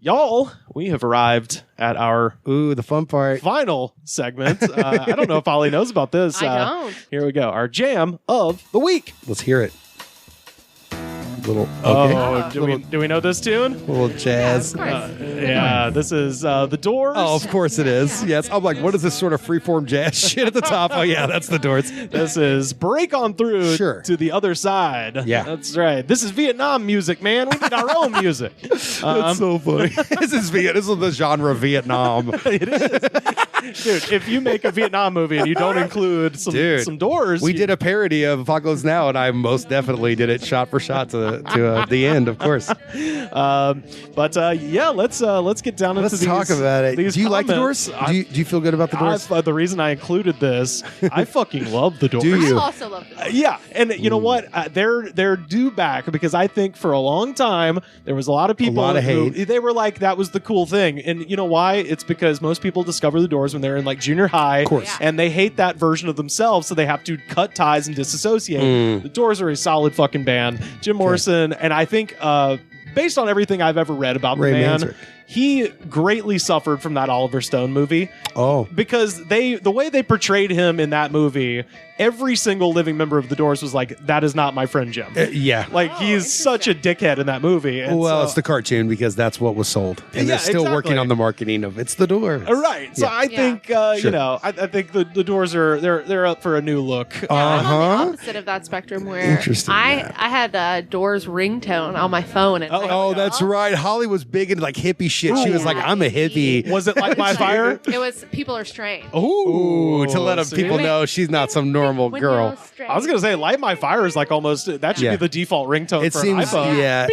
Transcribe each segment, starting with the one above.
Y'all, we have arrived at our the fun part. final segment. I don't know if Ollie knows about this. I don't. Here we go. Our jam of the week. Let's hear it. Little Do we know this tune? little jazz. Yeah, of course. Yeah, this is The Doors. Oh, of course it is. Yes, I'm like, what is this sort of freeform jazz shit at the top? Oh yeah, that's the Doors. This is Break On Through to the Other Side. Yeah. That's right. This is Vietnam music, man. We did our own music. That's so funny. This is the genre Vietnam. It is. Dude, if you make a Vietnam movie and you don't include some Doors. We did a parody of Apocalypse Now, and I most definitely did it shot for shot to the end, of course. Yeah, let's get down into Let's these. talk about it. These Do you like the comments. Doors? Do you feel good about the Doors? The reason I included this, I fucking love the Doors. Do you? I also love this. Yeah, and you know what? They're due back because I think for a long time there was a lot of people, lot of hate. They were like that was the cool thing, and you know why? It's because most people discover the Doors when they're in like junior high, Of course. Yeah. and they hate that version of themselves, so they have to cut ties and disassociate. The Doors are a solid fucking band. Jim Morrison, and I think based on everything I've ever read about Ray the man, Manzarek. he greatly suffered from that Oliver Stone movie. Oh. Because the way they portrayed him in that movie, every single living member of the Doors was like, that is not my friend Jim. Yeah. Like, he's such a dickhead in that movie. And Well, so- it's the cartoon because that's what was sold. And Yeah, they're still working exactly. on the marketing of it's the Doors. Right. So Yeah. I think, Sure. you know, I think the Doors are, they're up for a new look. I'm on Uh-huh. the opposite of that spectrum where Interesting, I yeah. had a Doors ringtone on my phone. And Oh, that's right. Holly was big into like hippie shit. She was like, I'm a hippie. Was it like My Fire? It was People Are Strange. Ooh, to let see? people know she's not some normal When girl. you're strange. I was going to say, Light My Fire is like almost, that should Yeah. be the default ringtone It for seems, an iPhone. yeah.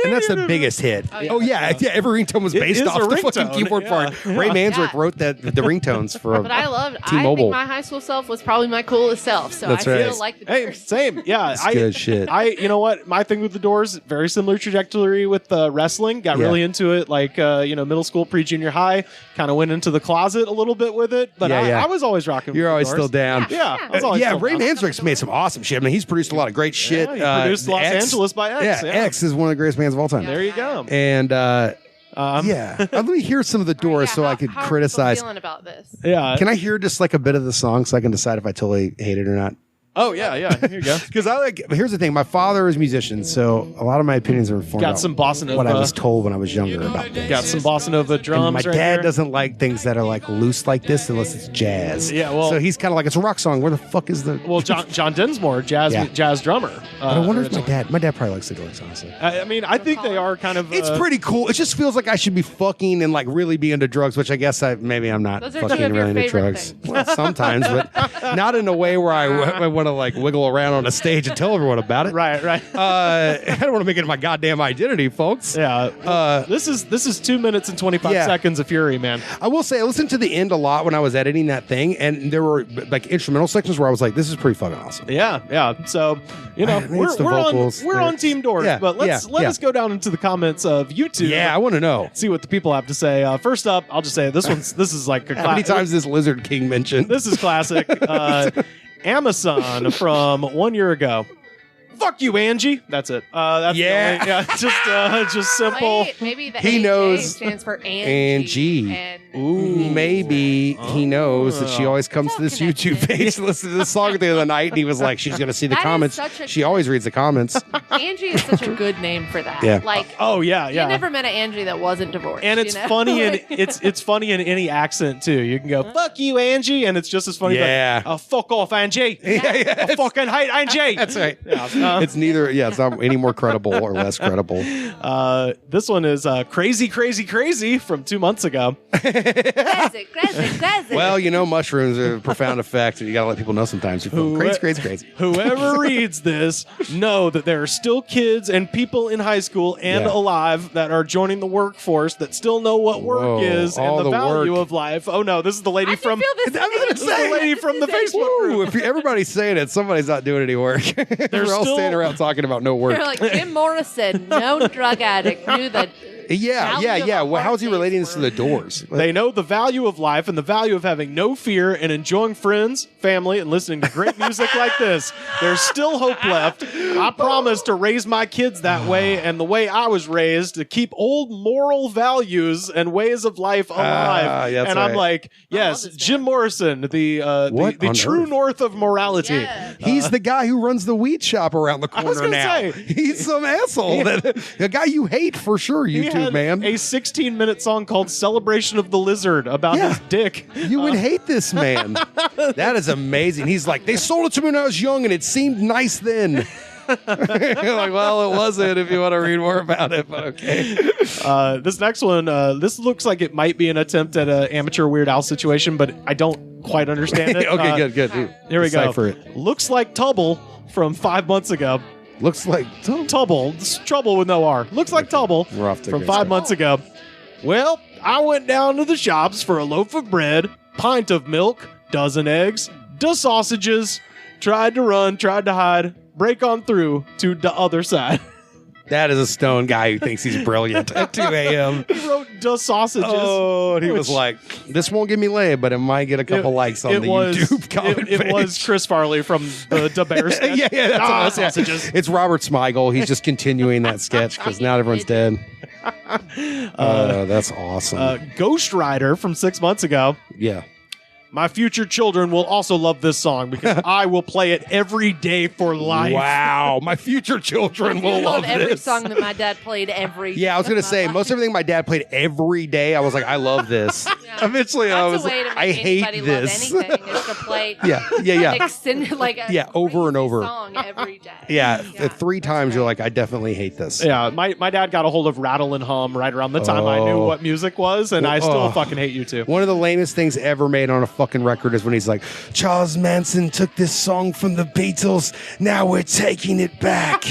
And that's the biggest hit. Oh, yeah. Every ringtone was It based is off a the fucking ringtone, keyboard yeah. part. Ray Manzarek Yeah. wrote the ringtones for But I loved. I T-Mobile. think my high school self was probably my coolest self. So That's I right. still like the Hey, Doors. same. Yeah. It's good shit. You know what? My thing with the Doors, very similar trajectory with wrestling. Got Yeah. really into it, like, middle school, pre-junior high. Kind of went into the closet a little bit with it. But Yeah. I was always rocking with You're the always Doors. still down. Yeah. I was always Yeah, still Ray down. Manzarek's made some awesome shit. I mean, he's produced a lot of great shit. he produced Los Angeles by X, Yeah, yeah. X is one of the greatest bands of all time. There you go. And yeah, let me hear some of the Doors so I could how are people criticize. feeling about this? Yeah. Can I hear just like a bit of the song so I can decide if I totally hate it or not? Oh, yeah. Here you go. Because here's the thing. My father is a musician, so a lot of my opinions are informed Got about some bossa nova. what I was told when I was younger about things. Got some bossa nova drums. And my right dad here. doesn't like things that are like loose like this unless it's jazz. Yeah, well- so he's kind of like, it's a rock song. Where the fuck is the? Well, John Densmore, jazz drummer. But I wonder if originally. my dad probably likes the Doors, honestly. I mean, I think they are kind of. It's pretty cool. It just feels like I should be fucking and like really be into drugs, which I guess maybe I'm not Those are two fucking of your really into favorite drugs. things. Well, sometimes, but not in a way where I want to like wiggle around on a stage and tell everyone about it. Right. I don't want to make it my goddamn identity, folks. Yeah. This is 2 minutes and 25 Yeah. seconds of fury, man. I will say I listened to the end a lot when I was editing that thing, and there were like instrumental sections where I was like, "This is pretty fucking awesome." Yeah. So I think it's the vocals, we're on lyrics. Team Doors, Yeah, but let yeah. us go down into the comments of YouTube. Yeah, I want to know. See what the people have to say. First up, I'll just say this is like a How many times is Lizard King mentioned? This is classic. Amazon from 1 year ago. Fuck you, Angie. That's it. That's Yeah. the only, just simple. Wait, maybe the He AJ knows stands for Angie. And Ooh, maybe he knows that she always comes to this All YouTube connected. page to listen to this song the other night, and he was like, she's going to see the That is comments. such a She good- always reads the comments. Angie is such a good name for that. Yeah. Like, Oh yeah. you never met an Angie that wasn't divorced. And it's you know? funny and Like- it's funny in any accent too. You can go "fuck you, Angie," and it's just as funny. Yeah. Like, fuck off, Angie. Yeah. I fucking hate Angie. That's right. Yeah. It's neither, it's not any more credible or less credible. This one is crazy from 2 months ago. Classic. Well, mushrooms have a profound effect, and you got to let people know sometimes. You feel crazy. Whoever reads this, know that there are still kids and people in high school and Yeah. alive that are joining the workforce that still know what work Whoa, is and all the the value work. of life. Oh no, this is the lady I from. feel this This is the lady from the Facebook Woo, group. if everybody's saying it, somebody's not doing any work. They're all still- standing around talking about no work. They're like Jim Morrison, known drug addict, knew that Yeah. Well, how is he relating this to the Doors? They know the value of life and the value of having no fear and enjoying friends, family, and listening to great music like this. There's still hope left. I promise to raise my kids that way and the way I was raised, to keep old moral values and ways of life alive. And I'm like, yes, Jim Morrison, the true north of morality. Yeah. He's the guy who runs the weed shop around the corner now. He's some asshole. A guy you hate for sure, YouTube man. A 16-minute song called Celebration of the Lizard about his dick. You would hate this man. That is amazing. He's like, they sold it to me when I was young and it seemed nice then. You're like, well, it wasn't if you want to read more about it, but okay. This next one, this looks like it might be an attempt at an amateur Weird Al situation, but I don't quite understand it. Okay, good. Here we go. Decipher it. Looks like Tubble from 5 months ago. Looks like Tubble. It's trouble with no R. Looks like Tubble We're off to a from good 5 start. months ago. Well, I went down to the shops for a loaf of bread, pint of milk, dozen eggs, sausages, tried to run, tried to hide, break on through to the other side. That is a stone guy who thinks he's brilliant at 2 a.m. He wrote the sausages. Oh, and he was like, this won't get me laid, but it might get a couple likes on the YouTube comment It page. was Chris Farley from the Bear sketch. yeah, that's what it was, yeah. Sausages. It's Robert Smigel. He's just continuing that sketch because now everyone's dead. That's awesome. Ghost Rider from 6 months ago. Yeah. My future children will also love this song because I will play it every day for life. Wow. My future children will love every this. song that my dad played every Yeah, I was going to say, most everything my dad played every day, I was like, I love this. Yeah. Eventually, I was That's a way to like, make I hate anybody this. love anything is to play Yeah. extended, like a Over and crazy over. song every day. Yeah, 3 times you're like, I definitely hate this. Yeah, my dad got a hold of Rattle and Hum right around the time I knew what music was, and I still fucking hate you too. One of the lamest things ever made on a fucking record is when he's like, Charles Manson took this song from the Beatles, now we're taking it back.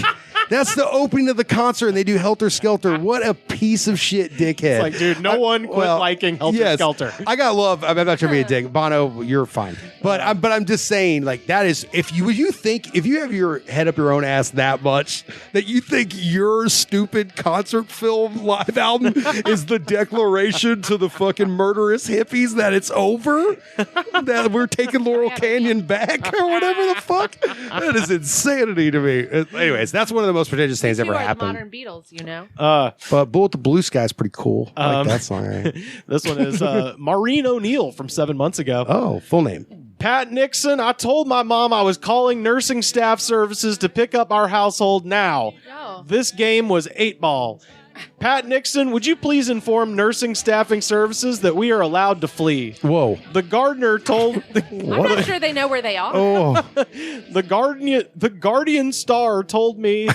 That's the opening of the concert, and they do Helter Skelter. What a piece of shit, dickhead! It's like, dude, no one quit liking Helter Skelter. I got love. I'm not trying to be a dick, Bono. You're fine, but I'm just saying, like, that is if you have your head up your own ass that much that you think your stupid concert film live album is the declaration to the fucking murderous hippies that it's over, that we're taking Laurel Canyon back or whatever the fuck. That is insanity to me. Anyways, that's one of the most prestigious things ever You are the happened. modern Beatles, you know. But Bullet the Blue Sky is pretty cool. I like that song. Right? This one is Maureen O'Neill from 7 months ago. Oh, full name. Pat Nixon, I told my mom I was calling nursing staff services to pick up our household now. Oh. This game was 8-ball. Pat Nixon, would you please inform nursing staffing services that we are allowed to flee? Whoa. The gardener told... I'm not sure they know where they are. Oh. The Guardian Star told me,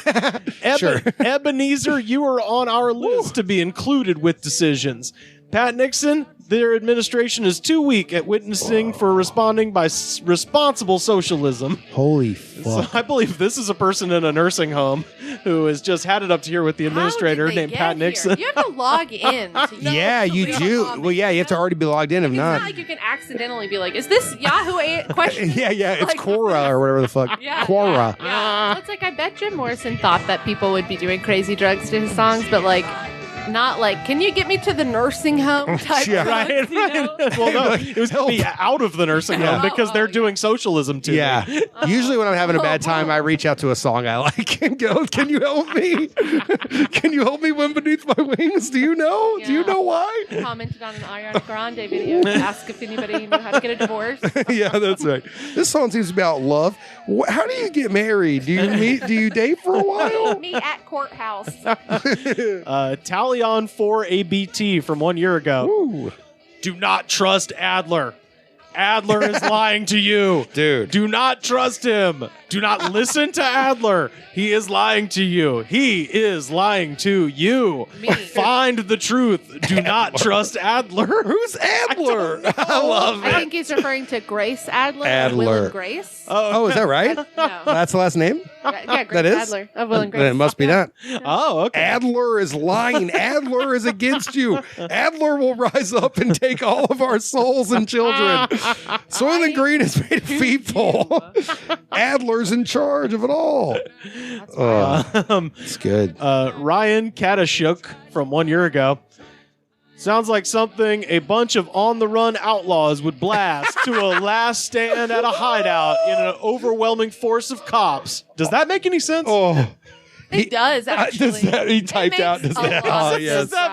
Sure. Ebenezer, you are on our list to be included with decisions. Pat Nixon, their administration is too weak at witnessing for responding by responsible socialism. Holy So fuck. I believe this is a person in a nursing home who has just had it up to here with the administrator How did they named get Pat here? Nixon. You have to log in. To Yeah, you do. Well, yeah, you have to already be logged in. If It's not, not like you can accidentally be like, "Is this Yahoo question?" yeah, it's Like- Quora or whatever the fuck. Yeah, Quora. Yeah. It's like I bet Jim Morrison thought that people would be doing crazy drugs to his songs, but like not like, can you get me to the nursing home type Yeah. drugs, you know? Well, no, it was Help. be out of the nursing home because they're doing socialism to Yeah. me. Usually when I'm having a bad time, I reach out to a song I like and go, can you help me? Can you help me when beneath my wings? Do you know? Do you Yeah. know why? Commented on an Ariana Grande video to ask if anybody knew how to get a divorce. Yeah, that's right. This song seems about love. How do you get married? Do you meet? Do you date for a while? Me at courthouse. Talion 4 ABT from 1 year ago. Ooh. Do not trust Adler. Adler is lying to you. Dude. Do not trust him. Do not listen to Adler. He is lying to you. He is lying to you. Me. Find the truth. Do not trust Adler. Who's Adler? I love I it. think he's referring to Grace Adler. Adler. Will and Grace. Oh, is that right? No. That's the last name? Yeah, Grace That is? Adler of Will and Grace. Then it must be that. Oh, okay. Adler is lying. Adler is against you. Adler will rise up and take all of our souls and children. Soylent Green is made of people. Adler's in charge of it all. It's good. Ryan Katashuk from 1 year ago. Sounds like something a bunch of on-the-run outlaws would blast to a last stand at a hideout in an overwhelming force of cops. Does that make any sense? Oh. It does, actually. He typed out. Does that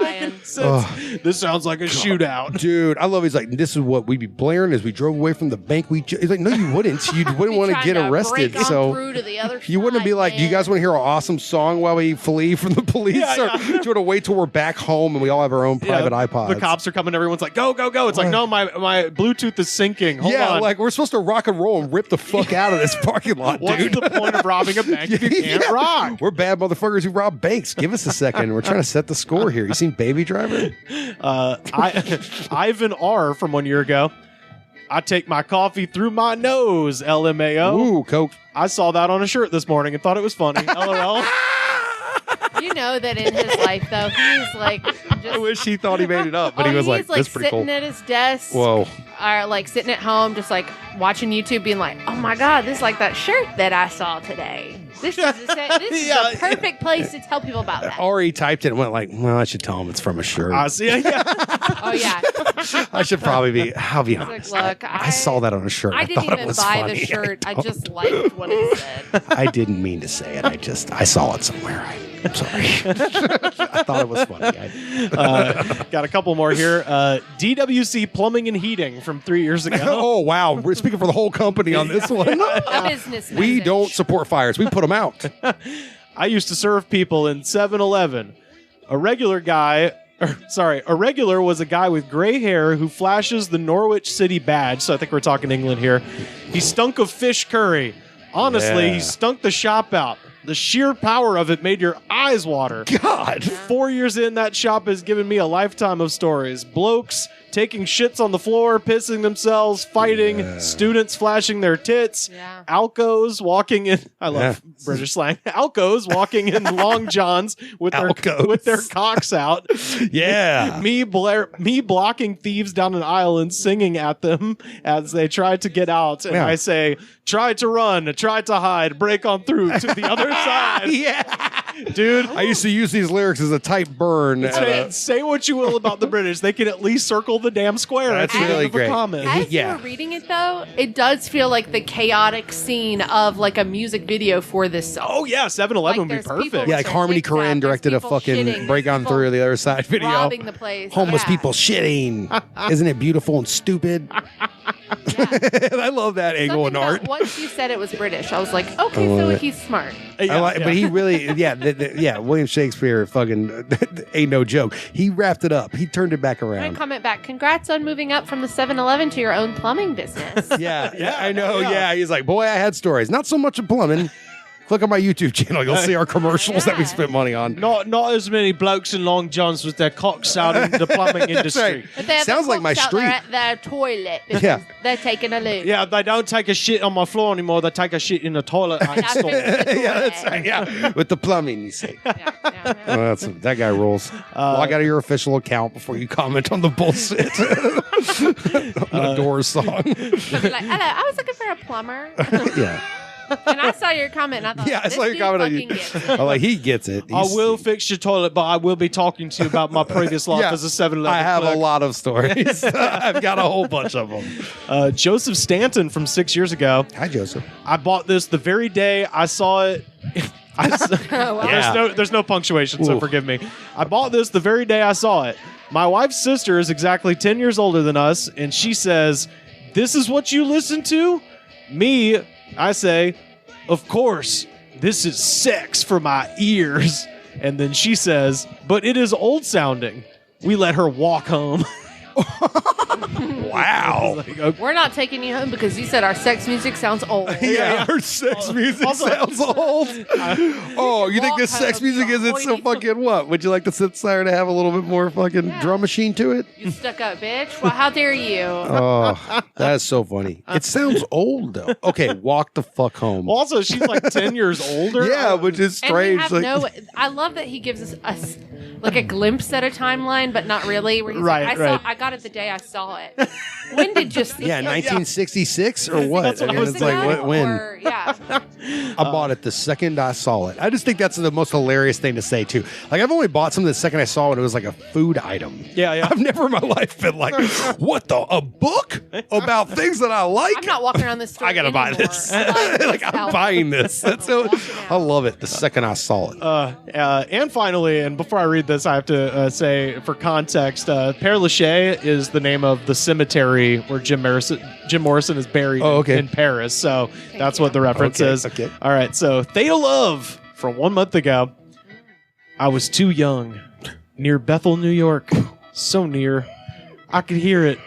make any sense? This sounds like a shootout. Dude, I love it. He's like, this is what we'd be blaring as we drove away from the bank. He's like, no, you wouldn't. You wouldn't want to get arrested. So you wouldn't be like, do you guys want to hear an awesome song while we flee from the police? Or do you want to wait till we're back home and we all have our own private iPods? The cops are coming. Everyone's like, go, go, go. It's like, no, my Bluetooth is syncing. Hold on. Like we're supposed to rock and roll and rip the fuck out of this parking lot, dude. What's the point of robbing a bank if you can't rock? We're bad motherfuckers who rob banks. Give us a second. We're trying to set the score here. You seen Baby Driver? Ivan R. from 1 year ago. I take my coffee through my nose, LMAO. Ooh, Coke. I saw that on a shirt this morning and thought it was funny. LOL. You know that in his life, though, he's like... I wish he thought he made it up, but he was like, that's pretty cool. He's like sitting at his desk. Whoa. Or like sitting at home, just like watching YouTube, being like, oh my God, this is like that shirt that I saw today. This is a perfect place to tell people about that. Or he typed it and went like, well, I should tell him it's from a shirt. I see. Yeah. Oh, yeah. I should probably be, I'll be honest. Like, look, I saw that on a shirt. I didn't thought it even was buy funny. the shirt. I just liked what it said. I didn't mean to say it. I saw it somewhere. I'm sorry. I thought it was funny. Got a couple more here. DWC Plumbing and Heating from 3 years ago. Oh, wow. We're speaking for the whole company on this one. A business We message. don't support fires. We put them out. I used to serve people in 7-Eleven. A regular was a guy with gray hair who flashes the Norwich City badge. So I think we're talking England here. He stunk of fish curry. Honestly, he stunk the shop out. The sheer power of it made your eyes water. God. 4 years in, that shop has given me a lifetime of stories. Blokes taking shits on the floor, pissing themselves, fighting, students flashing their tits, alcos walking in... I love British slang. Alcos walking in long johns with their cocks out. Yeah. Me blocking thieves down an aisle and singing at them as they try to get out. And I say, try to run, try to hide, break on through to the other side. Yeah. Dude. I used to use these lyrics as a type burn. Say what you will about the British. They can at least circle the damn square. That's really great. As you were reading it, though, it does feel like the chaotic scene of like a music video for this song. Oh, yeah. 7-Eleven would be perfect. Yeah, like Harmony Korine directed a fucking break on through the other side video. Robbing the place. Homeless people shitting. Isn't it beautiful and stupid? I love that angle in art. Once you said it was British, I was like, okay, so he's smart. But he really, William Shakespeare fucking ain't no joke. He wrapped it up. He turned it back And around. comment back, congrats on moving up from the 7-Eleven to your own plumbing business. I know. Yeah. He's like, boy, I had stories. Not so much of plumbing. Click on my YouTube channel. You'll see our commercials that we spent money on. Not as many blokes in long johns with their cocks out in the plumbing industry. But they have Sounds like my street. At their toilet because they're taking a loo. Yeah, they don't take a shit on my floor anymore. They take a shit in the toilet I installed. That's right. Yeah, with the plumbing, you say. That guy rules. Log out of your official account before you comment on the bullshit. On a Doors song. Like, hello, I was looking for a plumber. Yeah. And I saw your comment and I thought, I saw your comment on you. I'm like, he gets it. I will fix your toilet, but I will be talking to you about my previous life as a 7-Eleven I have clerk. a lot of stories. I've got a whole bunch of them. Joseph Stanton from 6 years ago. Hi, Joseph. I bought this the very day I saw it. There's no punctuation, so forgive me. I bought this the very day I saw it. My wife's sister is exactly 10 years older than us, and she says, "This is what you listen to?" Me, I say, "Of course, this is sex for my ears." And then she says, "But it is old sounding." We let her walk home. Wow. Like, okay. We're not taking you home because you said our sex music sounds old. Yeah, our sex music sounds old. Oh, you think this sex music isn't so fucking what? Would you like the synthesizer to have a little bit more fucking drum machine to it? You stuck up bitch. Well, how dare you? Oh, that is so funny. It sounds old though. Okay, walk the fuck home. Also, she's like 10 years older. Yeah, which is strange. And we have I love that he gives us like a glimpse at a timeline, but not really. Where he's like, I got it the day I saw it. what? When did you see Yeah, it? 1966 or what? That's what I was it's like, Yeah, when? or- yeah. I bought it the second I saw it. I just think that's the most hilarious thing to say, too. Like, I've only bought something the second I saw it. It was like a food item. Yeah, yeah. I've never in my life been like, what the? A book about things that I like? I'm not walking around this store. I gotta buy anymore. this. I'm buying this Like, I'm album. buying this. That's so. I love it. The second I saw it. And finally, and before I read this, I have to say, for context, Père Lachaise is the name of the cemetery where Jim Morrison is buried in Paris. So that's what the reference is. Okay. All right. So Theta Love from 1 month ago. I was too young, near Bethel, New York. So near. I could hear it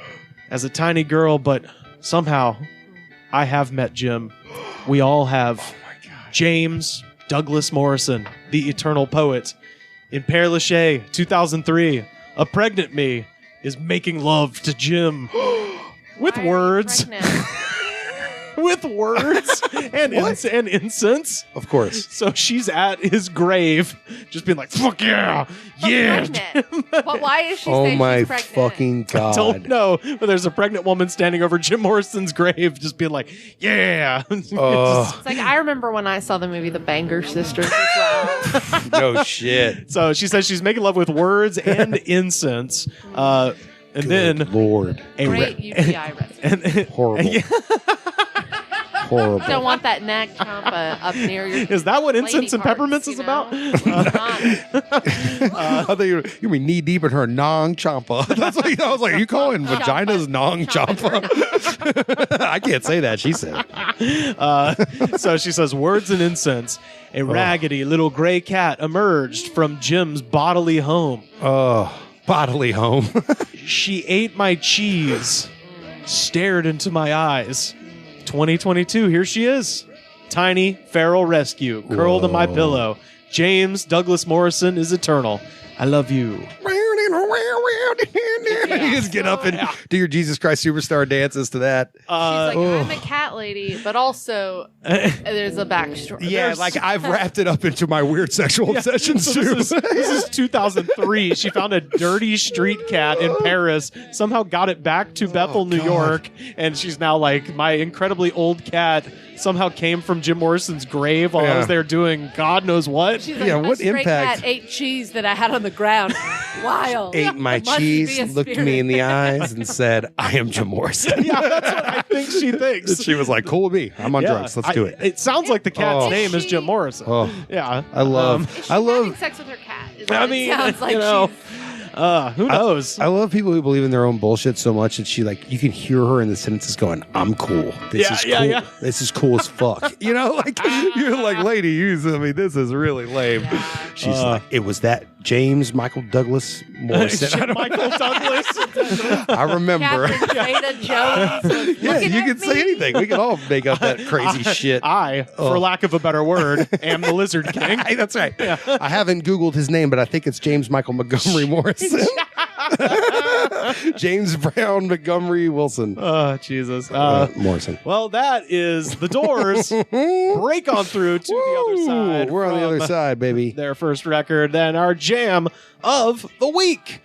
as a tiny girl, but somehow I have met Jim. We all have. James Douglas Morrison, the eternal poet. In Père Lachaise, 2003, a pregnant me is making love to Jim with Why are you words, pregnant? with words and incense. Of course. So she's at his grave, just being like, "Fuck yeah, yeah." Pregnant. But why is she Oh saying my she's pregnant? fucking God. Don't know, but there's a pregnant woman standing over Jim Morrison's grave, just being like, "Yeah." It's like I remember when I saw the movie The Banger Sisters as well. No shit. So she says she's making love with words and incense. And then Lord. a Great UTI resident. Horrible. Horrible. Don't want that neck champa up near your. Is that what lady incense and parts, peppermints you is know? about? I thought you were knee deep in her nong champa. That's what I was like. Are you calling vaginas nong champa? I can't say that. She said. So she says, words and incense. A raggedy little gray cat emerged from Jim's bodily home. Bodily home. She ate my cheese, stared into my eyes. 2022, here she is. Tiny feral rescue, curled in my pillow. James Douglas Morrison is eternal. I love you. You just get up and do your Jesus Christ Superstar dances to that. She's like, I'm a cat lady, but also there's a backstory. Yeah, like I've wrapped it up into my weird sexual obsessions So too. this is 2003. She found a dirty street cat in Paris, somehow got it back to Bethel, New York, and she's now like, my incredibly old cat somehow came from Jim Morrison's grave while I was there doing God knows what. She's like, Yeah, my what stray impact- cat ate cheese that I had on the ground. Wild. Ate my Must be a cheese, looked me in the eyes, and said, "I am Jim Morrison." Yeah, that's what I think she thinks. She was like, "Cool with me. I'm on Yeah, drugs. Let's do it." It sounds like the cat's Oh. name is Jim Morrison. Oh. Yeah. I love. Is she I love. having sex with her cat? Is I what it mean, sounds like you know, she's- who knows? I love people who believe in their own bullshit so much that she like you can hear her in the sentences going, "I'm cool. This Yeah, is yeah, cool. yeah. This is cool as fuck." You know, like you're like, "Lady, I mean, this is really lame." She's like, "It was that James Michael Douglas Morrison." Michael Douglas. I remember. Catherine Zeta-Jones was Yeah, looking you at can say me. anything. We can all make up that crazy shit. I, for lack of a better word, am the Lizard King. Hey, that's right. I haven't Googled his name, but I think it's James Michael Montgomery Morrison. James Brown Montgomery Wilson. Oh, Jesus. Morrison. Well, that is the Doors. Break on through to the other side. We're on the from other side, baby. Their first record, then our jam of the week.